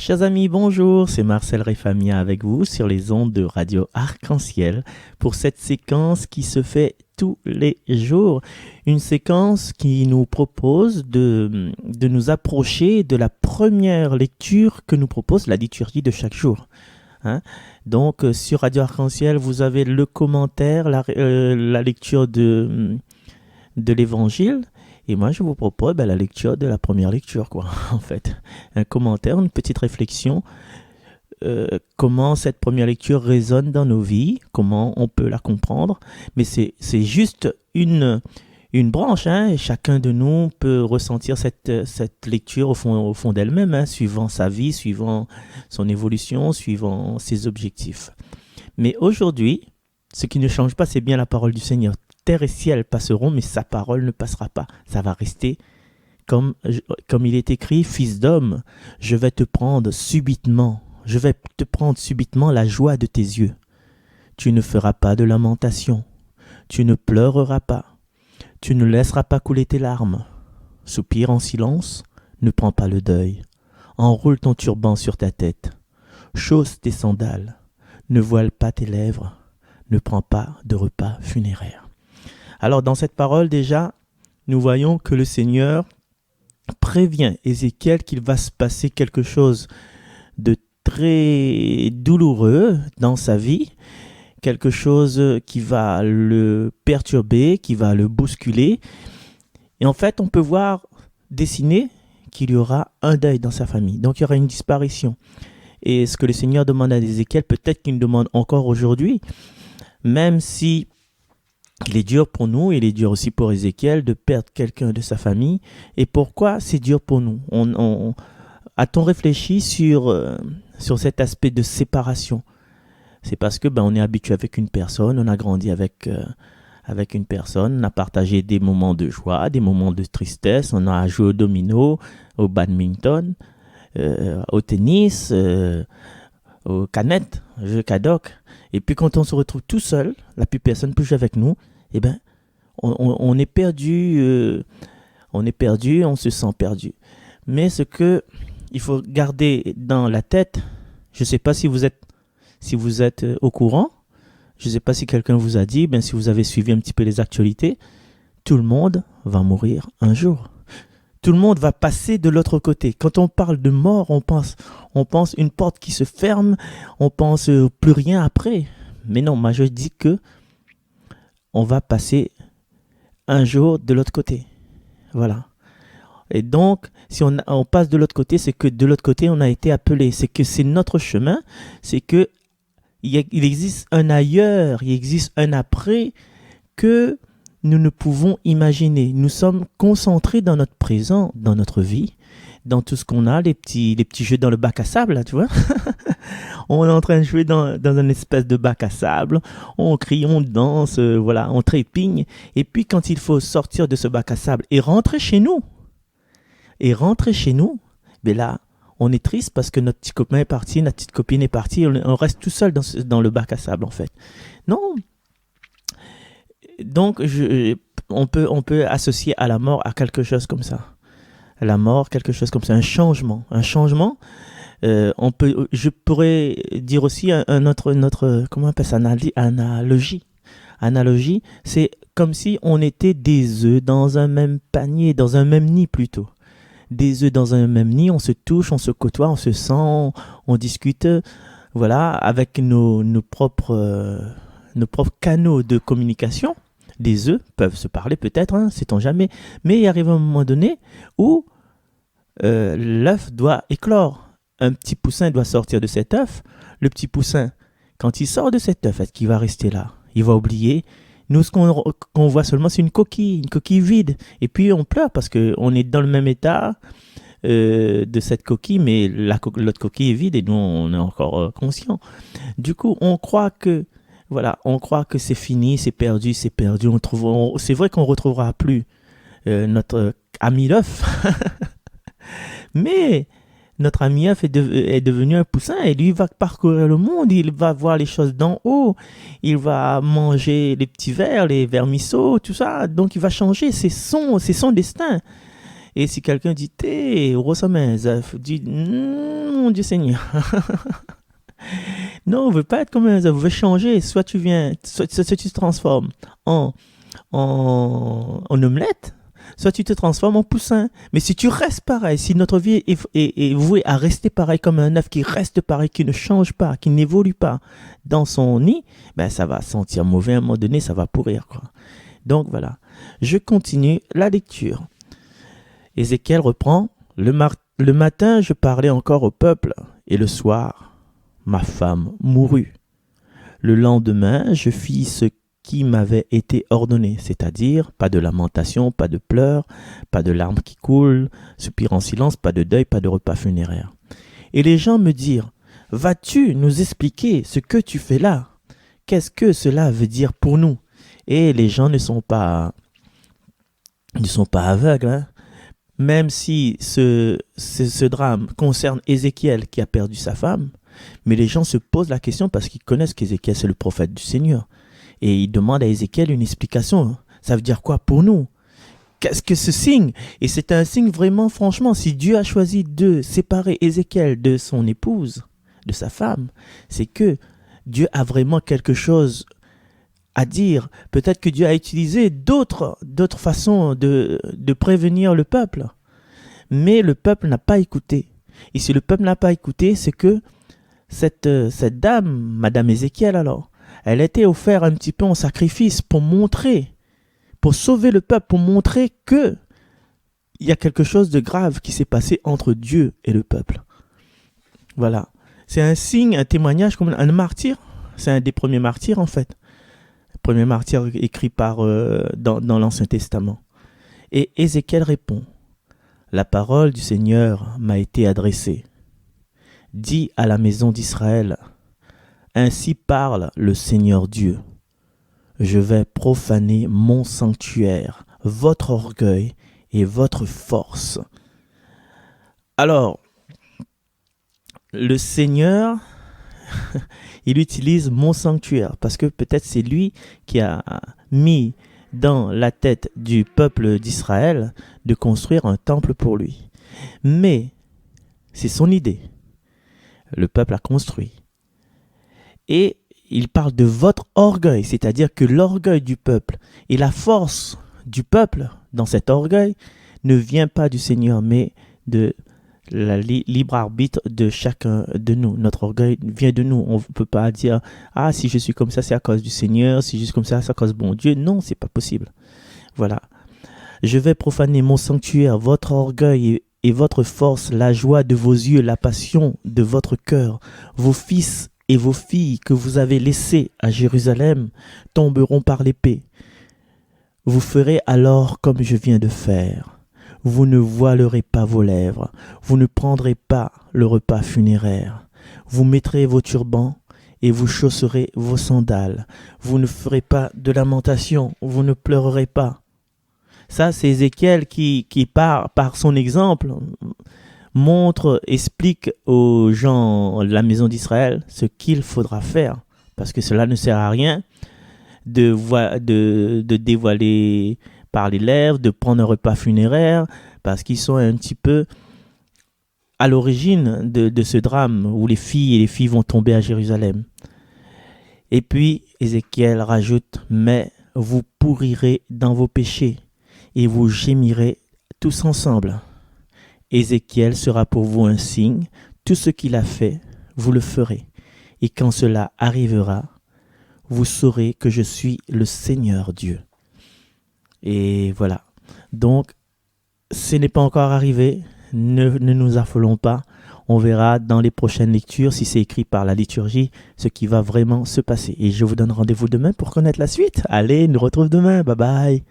Chers amis, bonjour, c'est Marcel Réfamia avec vous sur les ondes de Radio Arc-en-Ciel pour cette séquence qui se fait tous les jours. Une séquence qui nous propose de nous approcher de la première lecture que nous propose la liturgie de chaque jour. Donc sur Radio Arc-en-Ciel, vous avez le commentaire, la lecture de l'évangile. Et moi, je vous propose la lecture de la première lecture, en fait. Un commentaire, une petite réflexion. Comment cette première lecture résonne dans nos vies, comment on peut la comprendre. Mais c'est juste une branche, et chacun de nous peut ressentir cette lecture au fond d'elle-même, suivant sa vie, suivant son évolution, suivant ses objectifs. Mais aujourd'hui, ce qui ne change pas, c'est bien la parole du Seigneur. Terre et ciel passeront, mais sa parole ne passera pas. Ça va rester comme il est écrit, fils d'homme, je vais te prendre subitement la joie de tes yeux. Tu ne feras pas de lamentation, tu ne pleureras pas, tu ne laisseras pas couler tes larmes. Soupire en silence, ne prends pas le deuil. Enroule ton turban sur ta tête, chausse tes sandales, ne voile pas tes lèvres, ne prends pas de repas funéraire. Alors dans cette parole déjà, nous voyons que le Seigneur prévient Ézéchiel qu'il va se passer quelque chose de très douloureux dans sa vie, quelque chose qui va le perturber, qui va le bousculer. Et en fait, on peut voir dessiner qu'il y aura un deuil dans sa famille. Donc il y aura une disparition. Et ce que le Seigneur demande à Ézéchiel, peut-être qu'il nous demande encore aujourd'hui, même si il est dur pour nous, il est dur aussi pour Ézéchiel de perdre quelqu'un de sa famille. Et pourquoi c'est dur pour nous ? A-t-on réfléchi sur cet aspect de séparation ? C'est parce que on est habitué avec une personne, on a grandi avec une personne, on a partagé des moments de joie, des moments de tristesse, on a joué au domino, au badminton, au tennis, aux canettes, au jeu cadoc. Et puis quand on se retrouve tout seul, la plus personne ne peut jouer avec nous, on est perdu, on se sent perdu. Mais ce que il faut garder dans la tête, je ne sais pas si vous êtes au courant, je ne sais pas si quelqu'un vous a dit, si vous avez suivi un petit peu les actualités, tout le monde va mourir un jour. Tout le monde va passer de l'autre côté. Quand on parle de mort, on pense une porte qui se ferme, on pense plus rien après. Mais non, moi je dis que on va passer un jour de l'autre côté. Voilà. Et donc, si on passe de l'autre côté, c'est que de l'autre côté, on a été appelé. C'est que c'est notre chemin. C'est que il existe un ailleurs, il existe un après que nous ne pouvons imaginer. Nous sommes concentrés dans notre présent, dans notre vie, dans tout ce qu'on a, les petits jeux dans le bac à sable, là, tu vois. On est en train de jouer dans un espèce de bac à sable. On crie, on danse, on trépigne. Et puis, quand il faut sortir de ce bac à sable et rentrer chez nous, là, on est triste parce que notre petit copain est parti, notre petite copine est partie. On reste tout seul dans le bac à sable, en fait. Non. Donc, on peut associer à la mort à quelque chose comme ça. La mort, quelque chose comme ça, un changement. Je pourrais dire aussi notre comment on appelle ça, analogie. Analogie, c'est comme si on était des œufs dans un même panier, dans un même nid plutôt. Des œufs dans un même nid, on se touche, on se côtoie, on se sent, on discute, avec nos propres canaux de communication. Les œufs peuvent se parler peut-être, sait-on jamais, mais il arrive un moment donné où l'œuf doit éclore. Un petit poussin doit sortir de cet œuf. Le petit poussin, quand il sort de cet œuf, est-ce qu'il va rester là ? Il va oublier. Nous, ce qu'on voit seulement, c'est une coquille vide. Et puis on pleure parce qu'on est dans le même état de cette coquille, mais l'autre coquille est vide et nous, on est encore conscient. Du coup, on croit que c'est fini, c'est perdu. C'est vrai qu'on ne retrouvera plus notre ami l'œuf. Mais notre ami œuf est devenu un poussin et lui va parcourir le monde, il va voir les choses d'en haut, il va manger les petits vers, les vermisseaux, tout ça, donc il va changer, c'est son destin. Et si quelqu'un dit, t'es, dit, mon Dieu Seigneur, non, on veut pas être comme un on veut changer. Soit tu viens, soit tu te transformes en, en omelette, soit tu te transformes en poussin. Mais si tu restes pareil, si notre vie est vouée à rester pareil comme un œuf qui reste pareil, qui ne change pas, qui n'évolue pas dans son nid, ben ça va sentir mauvais à un moment donné, ça va pourrir, quoi. Donc voilà, je continue la lecture. Ézéchiel reprend, le matin je parlais encore au peuple, et le soir, ma femme mourut. Le lendemain, je fis ce qui m'avait été ordonné, c'est-à-dire pas de lamentation, pas de pleurs, pas de larmes qui coulent, soupir en silence, pas de deuil, pas de repas funéraire. Et les gens me dirent, vas-tu nous expliquer ce que tu fais là? Qu'est-ce que cela veut dire pour nous? Et les gens ne sont pas aveugles, hein? Même si ce drame concerne Ézéchiel qui a perdu sa femme, mais les gens se posent la question parce qu'ils connaissent qu'Ézéchiel c'est le prophète du Seigneur. Et ils demandent à Ézéchiel une explication. Ça veut dire quoi pour nous? Qu'est-ce que ce signe? Et c'est un signe vraiment, franchement, si Dieu a choisi de séparer Ézéchiel de son épouse, de sa femme, c'est que Dieu a vraiment quelque chose à dire. Peut-être que Dieu a utilisé d'autres façons de prévenir le peuple. Mais le peuple n'a pas écouté. Et si le peuple n'a pas écouté, c'est que cette dame, Madame Ézéchiel alors, elle était offerte un petit peu en sacrifice pour montrer, pour sauver le peuple, pour montrer que il y a quelque chose de grave qui s'est passé entre Dieu et le peuple. Voilà. C'est un signe, un témoignage comme un martyr. C'est un des premiers martyrs en fait. Premier martyr écrit dans l'Ancien Testament. Et Ézéchiel répond, la parole du Seigneur m'a été adressée. Dis à la maison d'Israël, ainsi parle le Seigneur Dieu. Je vais profaner mon sanctuaire, votre orgueil et votre force. Alors, le Seigneur, il utilise mon sanctuaire parce que peut-être c'est lui qui a mis dans la tête du peuple d'Israël de construire un temple pour lui. Mais c'est son idée. Le peuple a construit. Et il parle de votre orgueil, c'est-à-dire que l'orgueil du peuple et la force du peuple dans cet orgueil ne vient pas du Seigneur, mais de la libre arbitre de chacun de nous. Notre orgueil vient de nous. On ne peut pas dire « Ah, si je suis comme ça, c'est à cause du Seigneur. Si je suis comme ça, c'est à cause de bon Dieu. » Non, c'est pas possible. Voilà. Je vais profaner mon sanctuaire, votre orgueil et votre force, la joie de vos yeux, la passion de votre cœur. Vos fils et vos filles que vous avez laissés à Jérusalem tomberont par l'épée. Vous ferez alors comme je viens de faire. Vous ne voilerez pas vos lèvres, vous ne prendrez pas le repas funéraire. Vous mettrez vos turbans et vous chausserez vos sandales. Vous ne ferez pas de lamentation, vous ne pleurerez pas. Ça, c'est Ézéchiel qui par son exemple, explique aux gens de la maison d'Israël ce qu'il faudra faire. Parce que cela ne sert à rien de dévoiler par les lèvres, de prendre un repas funéraire, parce qu'ils sont un petit peu à l'origine de ce drame où les filles vont tomber à Jérusalem. Et puis Ézéchiel rajoute, mais vous pourrirez dans vos péchés et vous gémirez tous ensemble. Ézéchiel sera pour vous un signe, tout ce qu'il a fait, vous le ferez. Et quand cela arrivera, vous saurez que je suis le Seigneur Dieu. Et voilà. Donc, ce n'est pas encore arrivé. Ne nous affolons pas. On verra dans les prochaines lectures, si c'est écrit par la liturgie, ce qui va vraiment se passer. Et je vous donne rendez-vous demain pour connaître la suite. Allez, nous retrouve demain. Bye bye.